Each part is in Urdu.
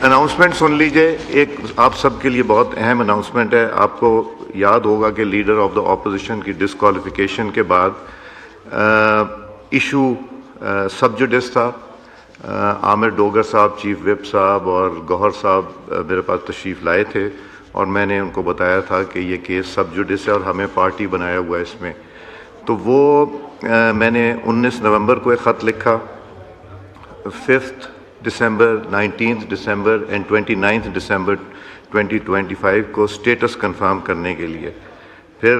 اناؤنسمنٹ سن لیجئے. ایک آپ سب کے لیے بہت اہم اناؤنسمنٹ ہے. آپ کو یاد ہوگا کہ لیڈر آف دا اپوزیشن کی ڈسکوالیفیکیشن کے بعد ایشو سب جوڈس تھا. عامر ڈوگر صاحب، چیف وپ صاحب اور گوہر صاحب میرے پاس تشریف لائے تھے اور میں نے ان کو بتایا تھا کہ یہ کیس سب جوڈس ہے اور ہمیں پارٹی بنایا ہوا ہے اس میں. تو وہ میں نے 19 نومبر کو ایک خط لکھا. 5 دسمبر، 19 دسمبر اینڈ 29 دسمبر 2025 کو اسٹیٹس کنفرم کرنے کے لیے. پھر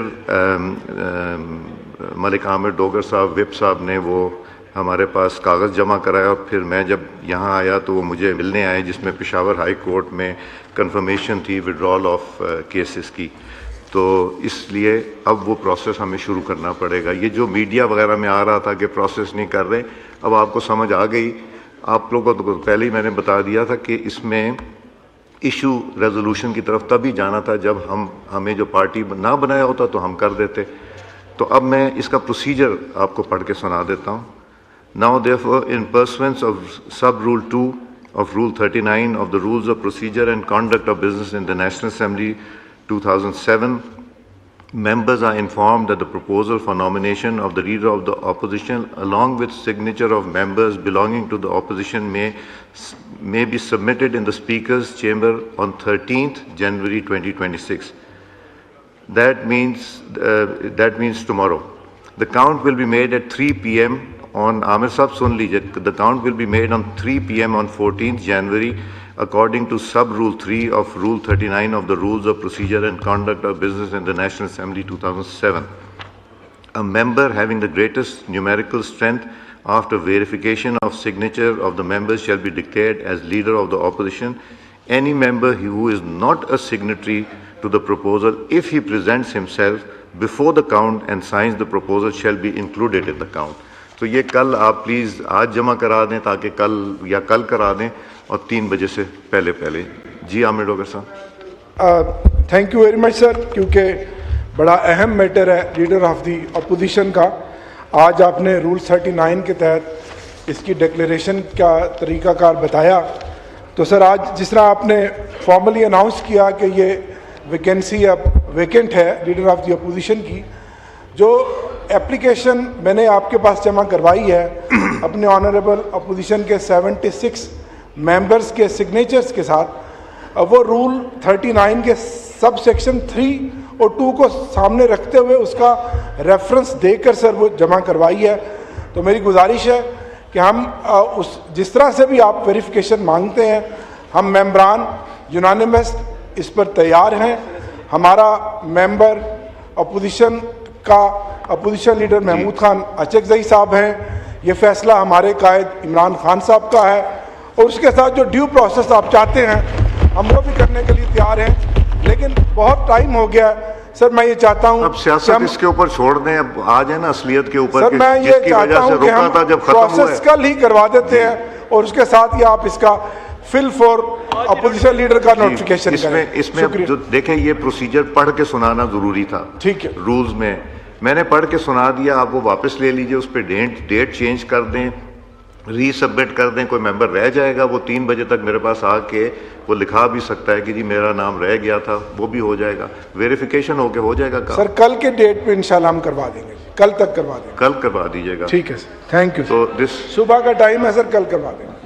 ملک عامر ڈوگر صاحب وپ صاحب نے وہ ہمارے پاس کاغذ جمع کرایا اور پھر میں جب یہاں آیا تو وہ مجھے ملنے آئے، جس میں پشاور ہائی کورٹ میں کنفرمیشن تھی وڈرال آف کیسز کی. تو اس لیے اب وہ پروسیس ہمیں شروع کرنا پڑے گا. یہ جو میڈیا وغیرہ میں آ رہا تھا کہ پروسیس نہیں کر رہے، اب آپ کو سمجھ آ گئی. آپ لوگوں کو پہلے ہی میں نے بتا دیا تھا کہ اس میں ایشو ریزولوشن کی طرف تبھی جانا تھا جب ہمیں جو پارٹی نہ بنایا ہوتا تو ہم کر دیتے. تو اب میں اس کا پروسیجر آپ کو پڑھ کے سنا دیتا ہوں. Now therefore in pursuance of sub rule 2 of rule 39 of the rules of procedure and conduct of business in the National Assembly 2007, members are informed that the proposal for nomination of the leader of the opposition along with signature of members belonging to the opposition may be submitted in the Speaker's chamber on 13th January 2026. That means tomorrow. The count will be made at 3 p.m. on Amir Sahab sun lijiye. The count will be made on 3 p.m. on 14th January according to sub rule 3 of rule 39 of the rules of procedure and conduct of business in the National Assembly 2007. A member having the greatest numerical strength after verification of signature of the members shall be declared as leader of the opposition. Any member who is not a signatory to the proposal, if he presents himself before the count and signs the proposal, shall be included in the count. تو یہ کل آپ پلیز آج جمع کرا دیں تاکہ کل کرا دیں اور 3 بجے سے پہلے. جی عامر ڈوگر صاحب. تھینک یو ویری مچ سر، کیونکہ بڑا اہم میٹر ہے لیڈر آف دی اپوزیشن کا. آج آپ نے رول 39 کے تحت اس کی ڈکلیریشن کا طریقہ کار بتایا. تو سر آج جس طرح آپ نے فارملی اناؤنس کیا کہ یہ ویکینسی اب ویکنٹ ہے لیڈر آف دی اپوزیشن کی، جو اپلیکیشن میں نے آپ کے پاس جمع کروائی ہے اپنے آنریبل اپوزیشن کے 76 ممبرز کے سگنیچرز کے ساتھ، وہ رول 39 کے سب سیکشن 3 اور 2 کو سامنے رکھتے ہوئے اس کا ریفرنس دے کر سر وہ جمع کروائی ہے. تو میری گزارش ہے کہ ہم جس طرح سے بھی آپ ویریفیکیشن مانگتے ہیں، ہم ممبران یونانیمس اس پر تیار ہیں. ہمارا ممبر اپوزیشن لیڈر محمود خان اچکزئی صاحب ہیں. یہ فیصلہ ہمارے قائد عمران خان صاحب کا ہے، اور اس کے ساتھ جو ڈیو پروسیس آپ چاہتے ہیں ہم وہ بھی کرنے کے لیے تیار ہیں. لیکن بہت ٹائم ہو گیا ہے سر. میں یہ چاہتا ہوں اب سیاست اس کے اوپر چھوڑ دیں، اب آ جائیں نا اصلیت کے اوپر. سر میں یہ چاہتا ہوں کہ ہم پروسیس کل ہی کروا دیتے ہیں اور اس کے ساتھ ہی آپ اس کا فل فور اپوزیشن لیڈر کا نوٹیفیکیشن کریں. اس میں دیکھیں یہ پروسیجر پڑھ کے سنانا ضروری تھا. ٹھیک ہے، رولز میں نے پڑھ کے سنا دیا. آپ وہ واپس لے لیجئے، اس پہ ڈیٹ چینج کر دیں، ری سبمٹ کر دیں. کوئی ممبر رہ جائے گا وہ 3 بجے تک میرے پاس آ کے وہ لکھا بھی سکتا ہے کہ جی میرا نام رہ گیا تھا، وہ بھی ہو جائے گا. ویریفیکیشن ہو کے ہو جائے گا. سر کل کے ڈیٹ پہ انشاءاللہ ہم کروا دیں گے، کل تک کروا دیں گے. کل کروا دیجیے گا. ٹھیک ہے سر، تھینک یو. تو صبح کا ٹائم ہے سر، کل کروا دیں گے.